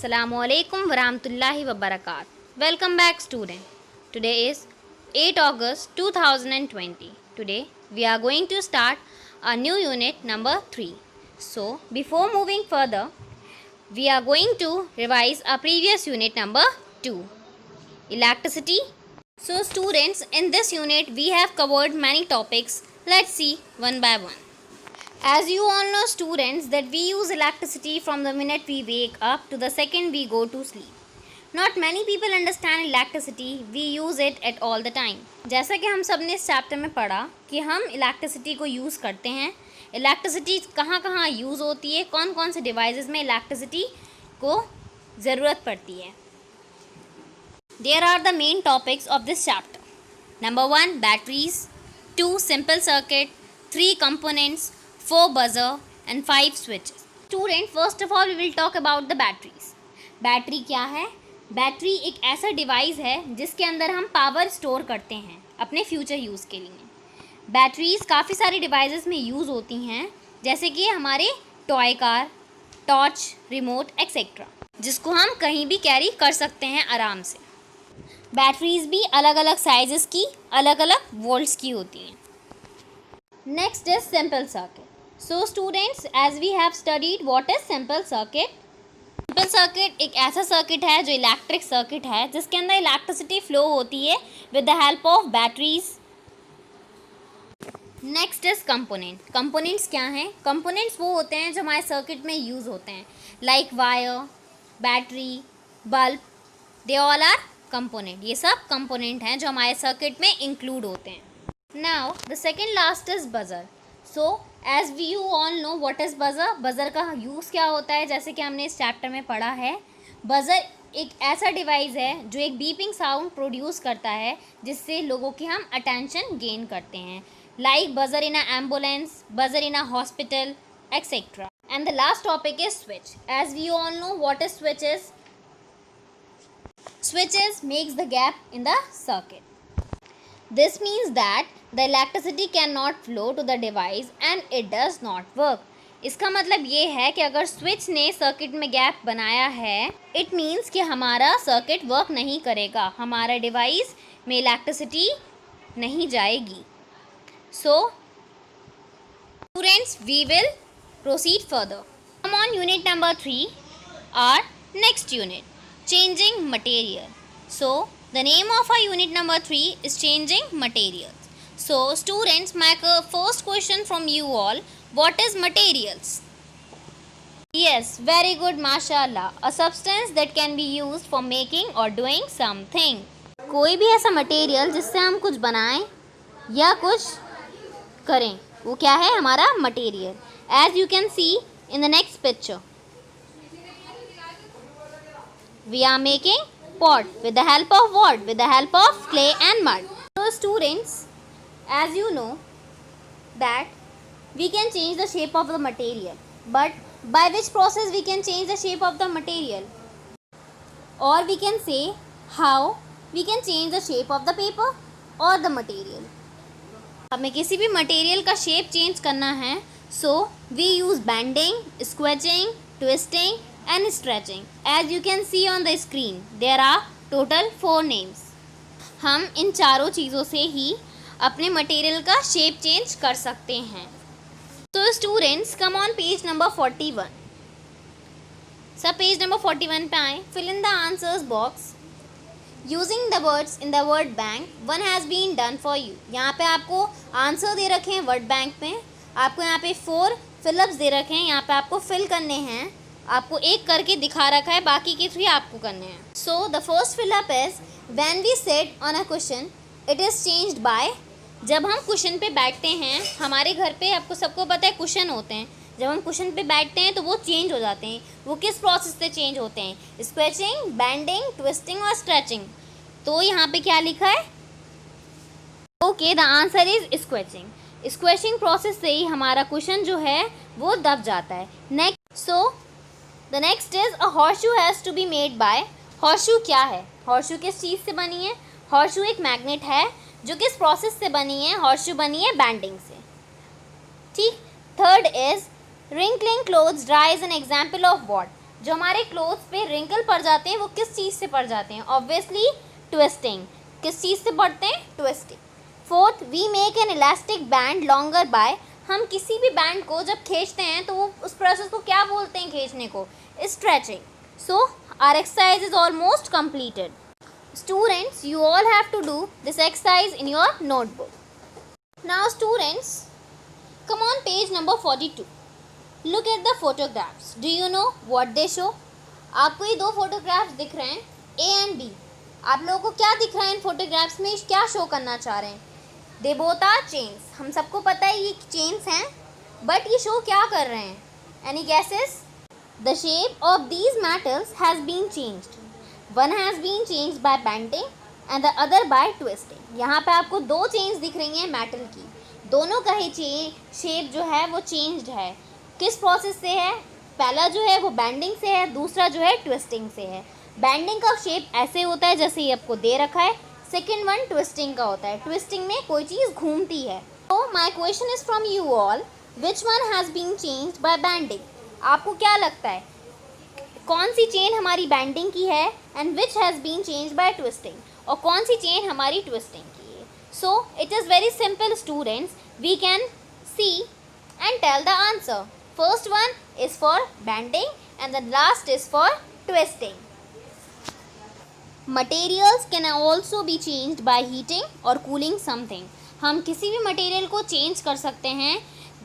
Assalamualaikum warahmatullahi wabarakatuh. Welcome back student. Today is 8 August 2020. Today we are going to start a new unit number 3. So before moving further, we are going to revise our previous unit number 2. Electricity. So students, in this unit we have covered many topics. Let's see one by one. As you all know students that we use electricity from the minute we wake up to the second we go to sleep. Not many people understand electricity, we use it at all the time. जैसा कि हम सब ने इस chapter में पढ़ा कि हम इलेक्ट्रिसिटी को यूज़ करते हैं, इलेक्ट्रिसिटी कहाँ कहाँ यूज़ होती है, कौन कौन से डिवाइसेस में इलेक्ट्रिसिटी को ज़रूरत पड़ती है. There are the main topics of this chapter. Number 1 batteries, 2 simple circuit, 3 components, 4 buzzer and 5 switches. Student, first of all we will talk about the batteries. Battery क्या है? बैटरी एक ऐसा डिवाइस है जिसके अंदर हम पावर स्टोर करते हैं अपने फ्यूचर यूज़ के लिए. बैटरीज़ काफ़ी सारी डिवाइसेस में यूज़ होती हैं, जैसे कि हमारे toy car, torch, remote etcetera, जिसको हम कहीं भी कैरी कर सकते हैं आराम से. बैटरीज़ भी अलग अलग साइजेस की, अलग अलग वोल्ट्स की होती हैं. Next is simple circuit. So students, as we have studied what is simple circuit. Simple circuit एक ऐसा सर्किट है जो इलेक्ट्रिक सर्किट है जिसके अंदर इलेक्ट्रिसिटी फ्लो होती है with the help of batteries. Next is component. Components क्या हैं? कंपोनेंट्स वो होते हैं जो हमारे सर्किट में यूज़ होते हैं, like wire, battery, bulb, they all R component. ये सब कंपोनेंट हैं जो हमारे सर्किट में इंक्लूड होते हैं. Now the second last is buzzer. So as we you all know what is buzzer. buzzer का यूज़ क्या होता है, जैसे कि हमने इस चैप्टर में पढ़ा है. buzzer एक ऐसा डिवाइस है जो एक बीपिंग साउंड प्रोड्यूस करता है जिससे लोगों की हम अटेंशन गेन करते हैं, like buzzer in a ambulance, buzzer in a hospital etcetera. And the last topic is switch. As we all know what is switches. switches makes the gap in the circuit. This means that the electricity cannot flow to the device and it does not work. इसका मतलब ये है कि अगर switch ने circuit में gap बनाया है, इट मीन्स कि हमारा सर्किट वर्क नहीं करेगा, हमारा डिवाइस में इलेक्ट्रिसिटी नहीं जाएगी. So students, we will proceed further. Come on unit number 3, or next unit, changing material. So the name of our unit number 3 is changing materials. So students, my first question from you all, what is materials? Yes, very good, mashallah. A substance that can be used for making or doing something. कोई भी ऐसा material जिससे हम कुछ बनाएं या कुछ करें, वो क्या है? हमारा material. As you can see in the next picture, we are making pot with the help of what? With the help of clay and mud. So students, as you know that we can change the shape of the material, but by which process we can change the shape of the material? Or we can say how we can change the shape of the paper or the material. हमें किसी भी material का shape change करना है, so we use bending, squeezing, twisting and stretching. As you can see on the screen, there are total 4 names. हम इन चारों चीज़ों से ही अपने मटेरियल का शेप चेंज कर सकते हैं. तो students, come on page number 41. सब पेज नंबर 41 पे आए. Fill in the answers box using the words in the word bank. One has been done for you. यहाँ पे आपको आंसर दे रखे हैं वर्ड बैंक में, आपको यहाँ पे 4 फिलअप्स दे रखे हैं, यहाँ पे आपको फिल करने हैं, आपको एक करके दिखा रखा है, बाकी के 3 आपको करने हैं. So the first fill up is when we sit on a question it is changed by. जब हम क्वेश्चन पे बैठते हैं, हमारे घर पे आपको सबको पता है क्वेश्चन होते हैं, जब हम क्वेश्चन पे बैठते हैं तो वो चेंज हो जाते हैं. वो किस प्रोसेस से चेंज होते हैं? स्क्वेचिंग, बेंडिंग, ट्विस्टिंग और स्ट्रेचिंग. तो यहाँ पे क्या लिखा है? Okay, the answer is squeezing. Squeezing process से ही हमारा क्वेश्चन जो है वो दब जाता है. Next, so the next is a horseshoe has to be made by. Horseshoe क्या है? हॉर्सशू किस चीज़ से बनी है? हॉर्सशू एक मैग्नेट है जो किस प्रोसेस से बनी है? हॉर्सशू बनी है बैंडिंग से. ठीक. Third is wrinkling clothes dry is an example of what? जो हमारे क्लोथ्स पे रिंकल पड़ जाते हैं वो किस चीज़ से पड़ जाते हैं? Obviously twisting. किस चीज़ से पड़ते हैं? Twisting. Fourth, we make an elastic band longer by, हम किसी भी बैंड को जब खींचते हैं तो वो उस प्रोसेस को क्या बोलते हैं खींचने को? Stretching. So our exercise is almost completed. Students, you all have to do this exercise in your notebook. Now students, come on page number 42. Look at the photographs. Do you know what they show? आपको ये दो photographs दिख रहे हैं, A and B. आप लोगों को क्या दिख रहा है इन फोटोग्राफ्स में? क्या शो करना चाह रहे हैं? They both are chains. हम सबको पता है ये चेन्स हैं, बट ये शो क्या कर रहे हैं? Any guesses? The shape of these metals has been changed. One has been changed by bending and the other by twisting. यहाँ पे आपको दो चेन्स दिख रही हैं मेटल की, दोनों का ही शेप जो है वो चेंज्ड है। किस प्रोसेस से है? पहला जो है वो बेंडिंग से है, दूसरा जो है ट्विस्टिंग से है। बेंडिंग का शेप ऐसे होता है जैसे ये आपको दे रखा है, सेकेंड वन ट्विस्टिंग का होता है, ट्विस्टिंग में कोई चीज़ घूमती है। तो my question is from you all, which one has been changed by bending? आपको क्या लगता है कौन सी चेन हमारी बेंडिंग की है and which has been changed by twisting, और कौन सी चेन हमारी ट्विस्टिंग की है? So it is very simple students, we can see and tell the answer. First one is for bending and the last is for twisting. Materials can also be changed by heating or cooling something. हम किसी भी material को change कर सकते हैं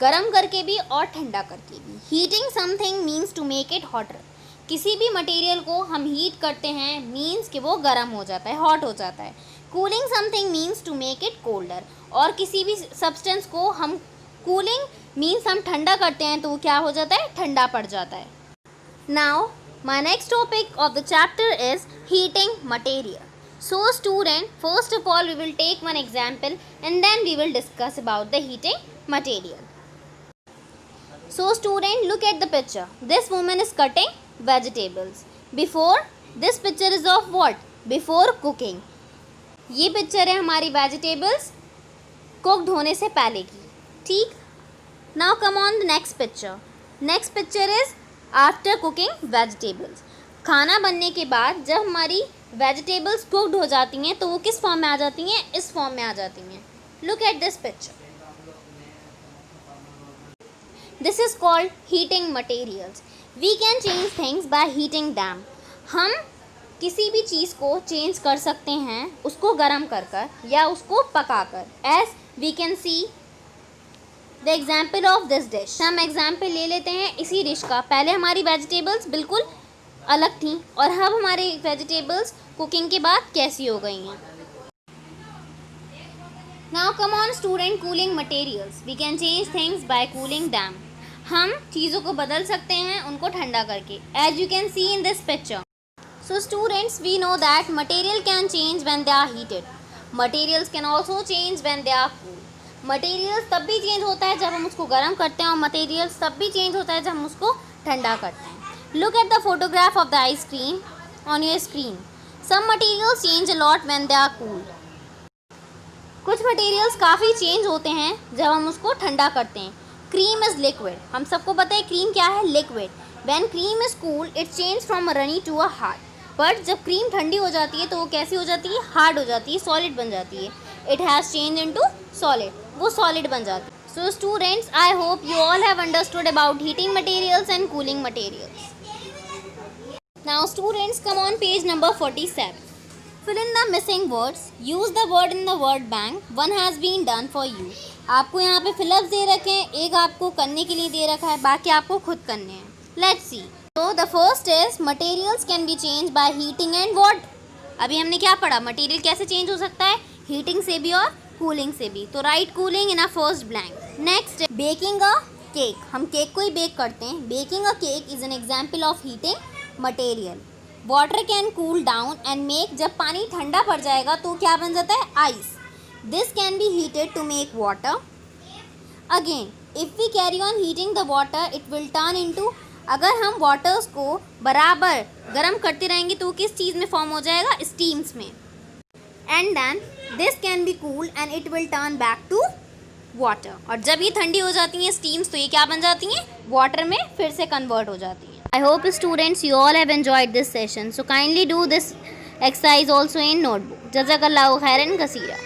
गर्म करके भी और ठंडा करके भी. Heating something means to make it hotter. किसी भी मटेरियल को हम हीट करते हैं मीन्स कि वो गर्म हो जाता है, हॉट हो जाता है. Cooling something means to make it colder. और किसी भी सब्सटेंस को हम कूलिंग मीन्स हम ठंडा करते हैं तो वो क्या हो जाता है? ठंडा पड़ जाता है. Now my next topic of the chapter is heating material. So student, first of all we will take one example and then we will discuss about the heating material. So student, look at the picture. This woman is cutting vegetables. Before this picture is of what? Before cooking. ये picture है हमारी vegetables cooked होने से पहले की. ठीक. Now come on the next picture. Next picture is after cooking vegetables. खाना बनने के बाद जब हमारी वेजिटेबल्स कुकड हो जाती हैं तो वो किस फॉर्म में आ जाती हैं? इस फॉर्म में आ जाती हैं. Look at this picture. This is called heating materials. We can change things by heating them. हम किसी भी चीज़ को चेंज कर सकते हैं उसको गर्म कर कर या उसको पका कर. As we can see the example of this dish. हम एग्जाम्पल ले लेते हैं इसी डिश का. पहले हमारी वेजिटेबल्स बिल्कुल अलग थी और अब हमारी वेजिटेबल्स कुकिंग के बाद कैसी हो गई हैं. Now come on student, cooling materials. We can change things by cooling them. हम चीज़ों को बदल सकते हैं उनको ठंडा करके, as you can see in this picture. So students, we know that material can change when they are heated. Materials can also change when they are cool. Materials तब भी चेंज होता है जब हम उसको गर्म करते हैं और मटेरियल्स तब भी चेंज होता है जब हम उसको ठंडा करते हैं. Look at the photograph of the ice cream on your screen. Some materials change a lot when they are cool. कुछ मटेरियल्स काफ़ी चेंज होते हैं जब हम उसको ठंडा करते हैं. Cream is liquid. हम सबको पता है क्रीम क्या है? Liquid. When cream is cool it change from a runny to a hard. But जब क्रीम ठंडी हो जाती है तो वो कैसी हो जाती है? हार्ड हो जाती है, सॉलिड बन जाती है. It has change into solid. वो सॉलिड बन जाती है. So students, I hope you all have understood about heating materials and cooling materials. Now students, come on page number 47. Fill in the missing words. Use the word in the word bank. One has been done for you. आपको यहाँ पे fill-ups दे रखे हैं, एक आपको करने के लिए दे रखा है, बाकी आपको खुद करने हैं. Let's see. So the first is materials can be changed by heating and what? अभी हमने क्या पढ़ा? मटेरियल कैसे चेंज हो सकता है? हीटिंग से भी और कूलिंग से भी. तो right cooling in a first blank. Next, baking a cake. हम केक को ही बेक करते हैं. Baking a cake is an example of heating material. Water can cool down and make. जब पानी ठंडा पड़ जाएगा तो क्या बन जाता है? Ice. This can be heated to make water. Again, if we carry on heating the water it will turn into. अगर हम वाटर्स को बराबर गर्म करते रहेंगे तो किस चीज़ में फॉर्म हो जाएगा? स्टीम्स में. And then this can be cool and it will turn back to water. और जब ये ठंडी हो जाती हैं स्टीम्स तो ये क्या बन जाती हैं? वाटर में फिर से कन्वर्ट हो जाती हैं. I hope students you all have enjoyed this session. So kindly do this exercise also in notebook. Jazakallahu khairan kaseera.